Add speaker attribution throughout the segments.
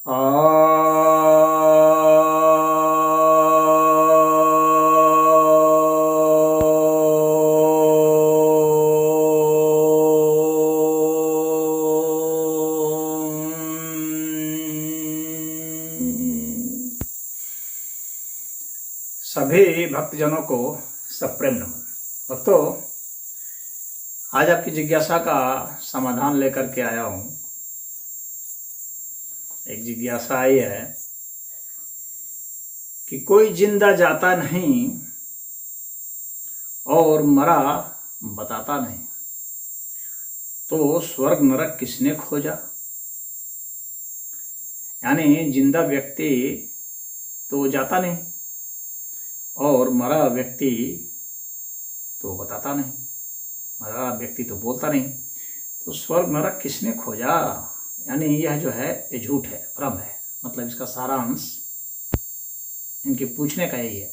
Speaker 1: आ सभी भक्तजनों को सप्रेम नमन। भक्तों, आज आपकी जिज्ञासा का समाधान लेकर के आया हूँ। एक जिज्ञासा आई है कि कोई जिंदा जाता नहीं और मरा बताता नहीं, तो स्वर्ग नरक किसने खोजा। यानी जिंदा व्यक्ति तो जाता नहीं और मरा व्यक्ति तो बताता नहीं, मरा व्यक्ति तो बोलता नहीं, तो स्वर्ग नरक किसने खोजा। यानी यह जो है ये झूठ है, भ्रम है। मतलब इसका सारांश इनके पूछने का यही है।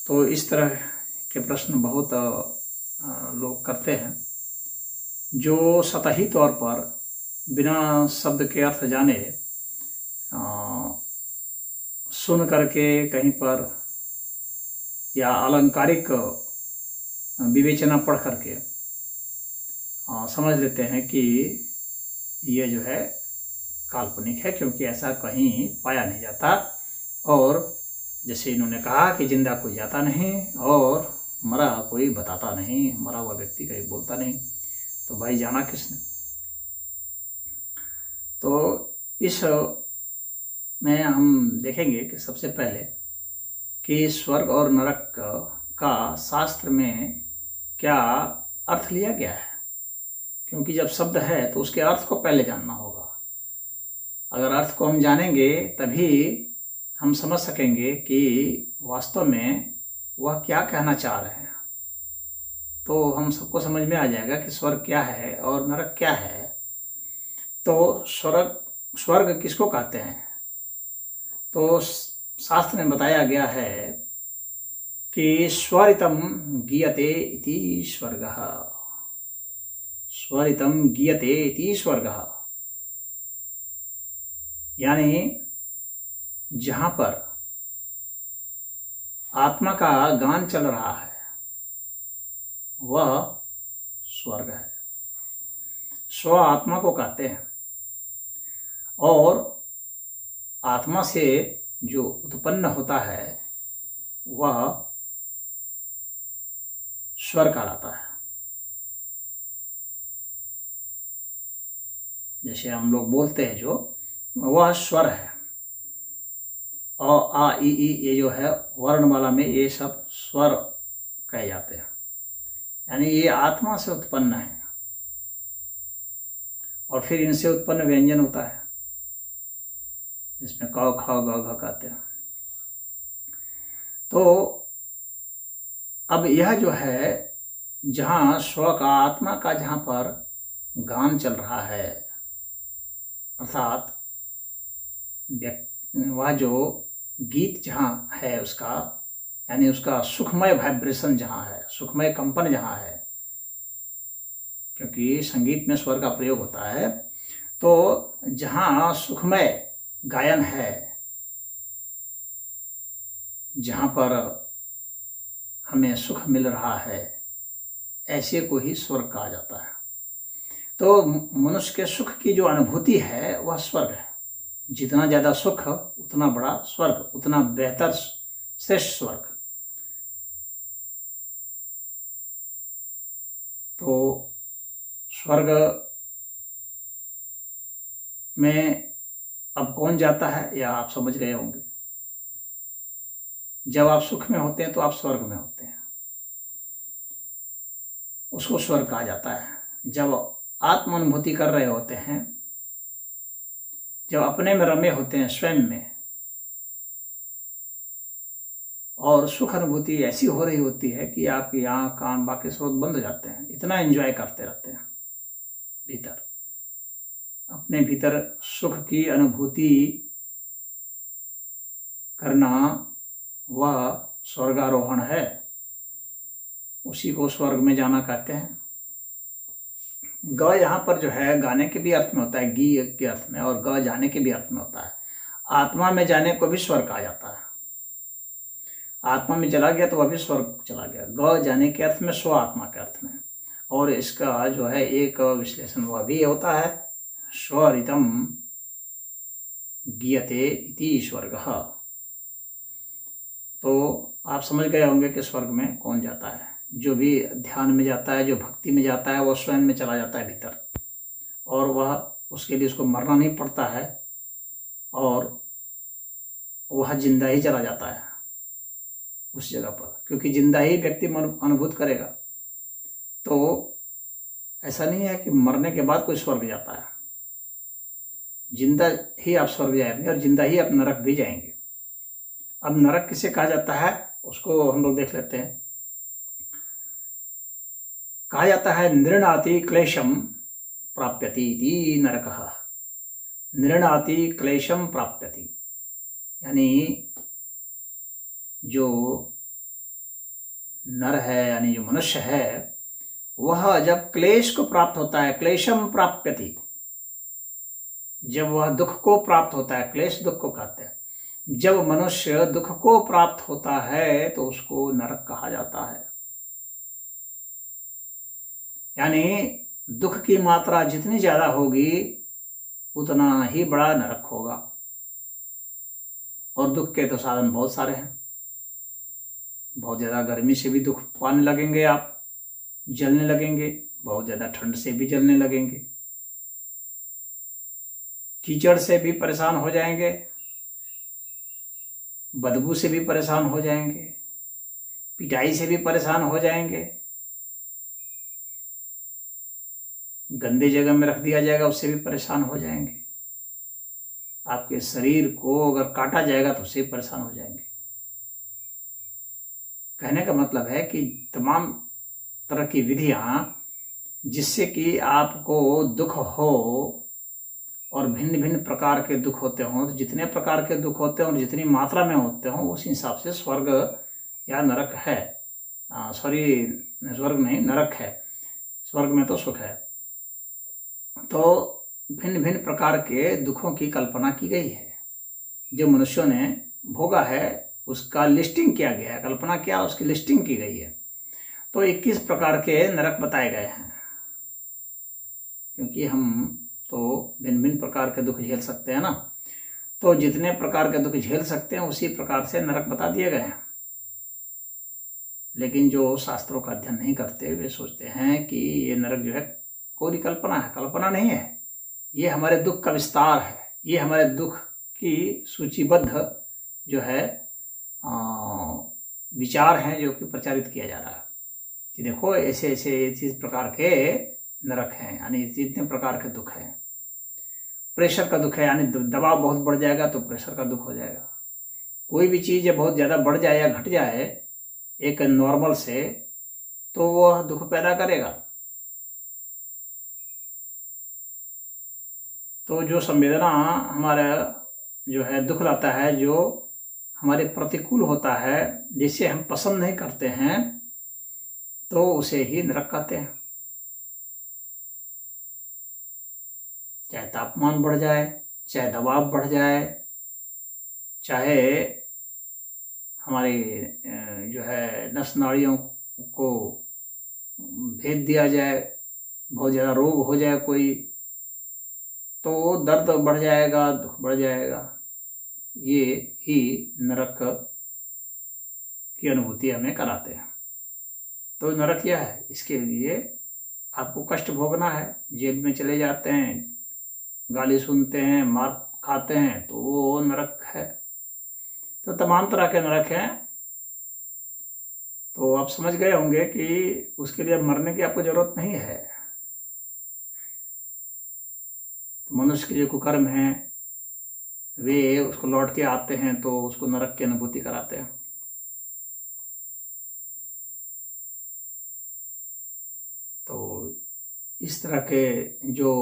Speaker 1: तो इस तरह के प्रश्न बहुत लोग करते हैं, जो सतही तौर पर बिना शब्द के अर्थ जाने सुन करके कहीं पर या अलंकारिक विवेचना पढ़ करके समझ लेते हैं कि ये जो है काल्पनिक है, क्योंकि ऐसा कहीं पाया नहीं जाता। और जैसे इन्होंने कहा कि जिंदा कोई जाता नहीं और मरा कोई बताता नहीं, मरा हुआ व्यक्ति कहीं बोलता नहीं, तो भाई जाना किसने। तो इस में हम देखेंगे कि सबसे पहले कि स्वर्ग और नरक का शास्त्र में क्या अर्थ लिया गया है, क्योंकि जब शब्द है तो उसके अर्थ को पहले जानना होगा। अगर अर्थ को हम जानेंगे तभी हम समझ सकेंगे कि वास्तव में वह क्या कहना चाह रहे हैं। तो हम सबको समझ में आ जाएगा कि स्वर्ग क्या है और नरक क्या है। तो स्वर्ग किसको कहते हैं, तो शास्त्र में बताया गया है कि स्वरितम गीयते इति स्वर्गः, स्वरितम गीयते इति स्वर्गः। यानी जहां पर आत्मा का गान चल रहा है वह स्वर्ग है। स्व आत्मा को कहते हैं, और आत्मा से जो उत्पन्न होता है वह स्वर कहलाता है। जैसे हम लोग बोलते हैं जो, वह स्वर है। अ आ इ ई ये जो है वर्णमाला में, ये सब स्वर कहे जाते हैं। यानी ये आत्मा से उत्पन्न है और फिर इनसे उत्पन्न व्यंजन होता है, जिसमें क ख ग घ कहते हैं। तो अब यह जो है, जहाँ स्व का, आत्मा का जहाँ पर गान चल रहा है, अर्थात वह जो गीत जहाँ है उसका, यानी उसका सुखमय वाइब्रेशन जहाँ है, सुखमय कंपन जहाँ है, क्योंकि संगीत में स्वर का प्रयोग होता है, तो जहाँ सुखमय गायन है, जहाँ पर हमें सुख मिल रहा है, ऐसे को ही स्वर्ग कहा जाता है। तो मनुष्य के सुख की जो अनुभूति है वह स्वर्ग है। जितना ज़्यादा सुख उतना बड़ा स्वर्ग, उतना बेहतर श्रेष्ठ स्वर्ग। तो स्वर्ग में अब कौन जाता है यह आप समझ गए होंगे। जब आप सुख में होते हैं तो आप स्वर्ग में होते हैं, उसको स्वर्ग कहा जाता है। जब आत्म अनुभूति कर रहे होते हैं, जब अपने में रमे होते हैं, स्वयं में, और सुख अनुभूति ऐसी हो रही होती है कि आपकी आँख कान बाकी स्रोत बंद हो जाते हैं, इतना एंजॉय करते रहते हैं भीतर, अपने भीतर सुख की अनुभूति करना वह स्वर्गारोहण है। उसी को स्वर्ग में जाना कहते हैं। ग यहाँ पर जो है गाने के भी अर्थ में होता है, गी के अर्थ में, और ग जाने के भी अर्थ में होता है। आत्मा में जाने को भी स्वर्ग कहा जाता है। आत्मा में चला गया तो वह भी स्वर्ग चला गया। ग जाने के अर्थ में, स्व आत्मा के अर्थ में। और इसका जो है एक विश्लेषण वह भी होता है, स्वरितम गीयते इति स्वर्गः। तो आप समझ गए होंगे कि स्वर्ग में कौन जाता है। जो भी ध्यान में जाता है, जो भक्ति में जाता है, वह स्वयं में चला जाता है भीतर, और वह उसके लिए उसको मरना नहीं पड़ता है, और वह जिंदा ही चला जाता है उस जगह पर, क्योंकि जिंदा ही व्यक्ति अनुभूत करेगा। तो ऐसा नहीं है कि मरने के बाद कोई स्वर्ग जाता है, जिंदा ही आप स्वर्ग जाएंगे और जिंदा ही आप नरक भी जाएंगे। अब नरक किसे कहा जाता है उसको हम लोग देख लेते हैं। कहा जाता है नृणाति क्लेशम प्राप्यति इति नरकः। नृणाति क्लेशम प्राप्यति, यानी जो नर है, यानी जो मनुष्य है, वह जब क्लेश को प्राप्त होता है, क्लेशम प्राप्यति, जब वह दुख को प्राप्त होता है, क्लेश दुख को कहते हैं। जब मनुष्य दुख को प्राप्त होता है तो उसको नरक कहा जाता है। यानी दुख की मात्रा जितनी ज्यादा होगी उतना ही बड़ा नरक होगा। और दुख के तो साधन बहुत सारे हैं। बहुत ज्यादा गर्मी से भी दुख पाने लगेंगे आप, जलने लगेंगे। बहुत ज्यादा ठंड से भी जलने लगेंगे। कीचड़ से भी परेशान हो जाएंगे, बदबू से भी परेशान हो जाएंगे, पिटाई से भी परेशान हो जाएंगे, गंदे जगह में रख दिया जाएगा उससे भी परेशान हो जाएंगे, आपके शरीर को अगर काटा जाएगा तो उससे परेशान हो जाएंगे। कहने का मतलब है कि तमाम तरह की विधियां जिससे कि आपको दुख हो, और भिन्न भिन्न प्रकार के दुख होते हों, तो जितने प्रकार के दुख होते हों और जितनी मात्रा में होते हों उस हिसाब से स्वर्ग या नरक है। सॉरी, स्वर्ग नहीं, नरक है। स्वर्ग में तो सुख है। तो भिन्न भिन्न प्रकार के दुखों की कल्पना की गई है, जो मनुष्यों ने भोगा है उसका लिस्टिंग किया गया है। कल्पना क्या, उसकी लिस्टिंग की गई है। तो 21 प्रकार के नरक बताए गए हैं, क्योंकि हम तो भिन्न भिन्न प्रकार के दुख झेल सकते हैं ना। तो जितने प्रकार के दुख झेल सकते हैं उसी प्रकार से नरक बता दिए गए हैं। लेकिन जो शास्त्रों का अध्ययन नहीं करते वे सोचते हैं कि ये नरक जो है कोई कल्पना है। कल्पना नहीं है, ये हमारे दुख का विस्तार है। ये हमारे दुख की सूचीबद्ध जो है विचार हैं जो कि प्रचारित किया जा रहा है कि देखो ऐसे ऐसे इस प्रकार के नरक हैं, यानी जितने प्रकार के दुख हैं। प्रेशर का दुख है, यानी दबाव बहुत बढ़ जाएगा तो प्रेशर का दुख हो जाएगा। कोई भी चीज़ बहुत ज़्यादा बढ़ जाए या घट जाए एक नॉर्मल से, तो वह दुख पैदा करेगा। तो जो संवेदना हमारा जो है दुख लाता है, जो हमारे प्रतिकूल होता है, जिसे हम पसंद नहीं करते हैं, तो उसे ही नरक कहते हैं। चाहे तापमान बढ़ जाए, चाहे दबाव बढ़ जाए, चाहे हमारी जो है नस नाड़ियों को भेद दिया जाए, बहुत ज़्यादा रोग हो जाए कोई, तो दर्द बढ़ जाएगा, दुख बढ़ जाएगा। ये ही नरक की अनुभूति हमें कराते हैं। तो नरक क्या है, इसके लिए आपको कष्ट भोगना है। जेल में चले जाते हैं, गाली सुनते हैं, मार खाते हैं, तो वो नरक है। तो तमाम तरह के नरक हैं। तो आप समझ गए होंगे कि उसके लिए मरने की आपको जरूरत नहीं है। तो मनुष्य के जो कुकर्म हैं वे उसको लौट के आते हैं तो उसको नरक की अनुभूति कराते हैं। तो इस तरह के जो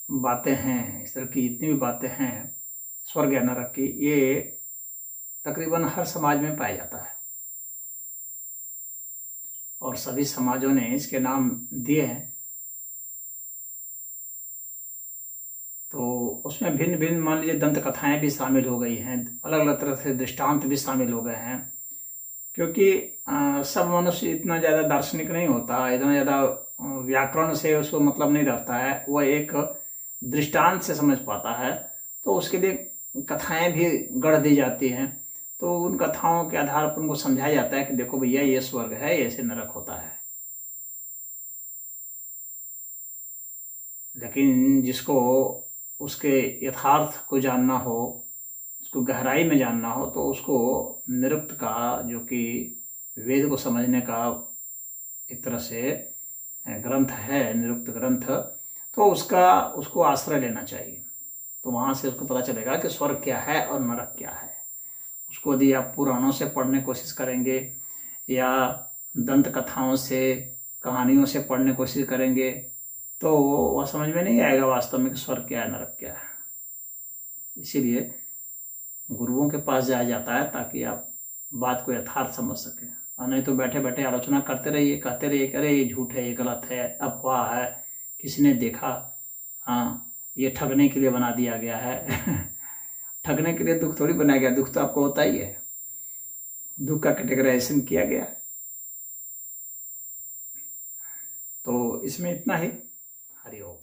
Speaker 1: बातें हैं, इस तरह की जितनी भी बातें हैं स्वर्ग या नरक की, ये तकरीबन हर समाज में पाया जाता है। और सभी समाजों ने इसके नाम दिए हैं। तो उसमें भिन्न भिन्न मान लीजिए दंत कथाएं भी शामिल हो गई हैं, अलग अलग तरह से दृष्टांत भी शामिल हो गए हैं, क्योंकि सब मनुष्य इतना ज़्यादा दार्शनिक नहीं होता, इतना ज़्यादा व्याकरण से उसको मतलब नहीं रहता है, वह एक दृष्टांत से समझ पाता है। तो उसके लिए कथाएं भी गढ़ दी जाती हैं। तो उन कथाओं के आधार पर उनको समझाया जाता है कि देखो भैया ये स्वर्ग है, ऐसे नरक होता है। लेकिन जिसको उसके यथार्थ को जानना हो, उसको गहराई में जानना हो, तो उसको निरुक्त का, जो कि वेद को समझने का एक तरह से ग्रंथ है, निरुक्त ग्रंथ, तो उसको आश्रय लेना चाहिए। तो वहाँ से उसको पता चलेगा कि स्वर्ग क्या है और नरक क्या है। उसको यदि आप पुराणों से पढ़ने की कोशिश करेंगे या दंत कथाओं से, कहानियों से पढ़ने की कोशिश करेंगे, तो वह समझ में नहीं आएगा वास्तव में कि स्वर्ग क्या है, नरक क्या है। इसीलिए गुरुओं के पास जाया जाता है ताकि आप बात को यथार्थ समझ सकें, और नहीं तो बैठे बैठे आलोचना करते रहिए, कहते रहिए कि अरे ये झूठ है, ये गलत है, अफवाह है, किसी ने देखा, हाँ ये ठगने के लिए बना दिया गया है। ठगने के लिए दुख थोड़ी बनाया गया, दुख तो आपको होता ही है, दुख का कैटेगराइजेशन किया गया। तो इसमें इतना ही। हरि ओम।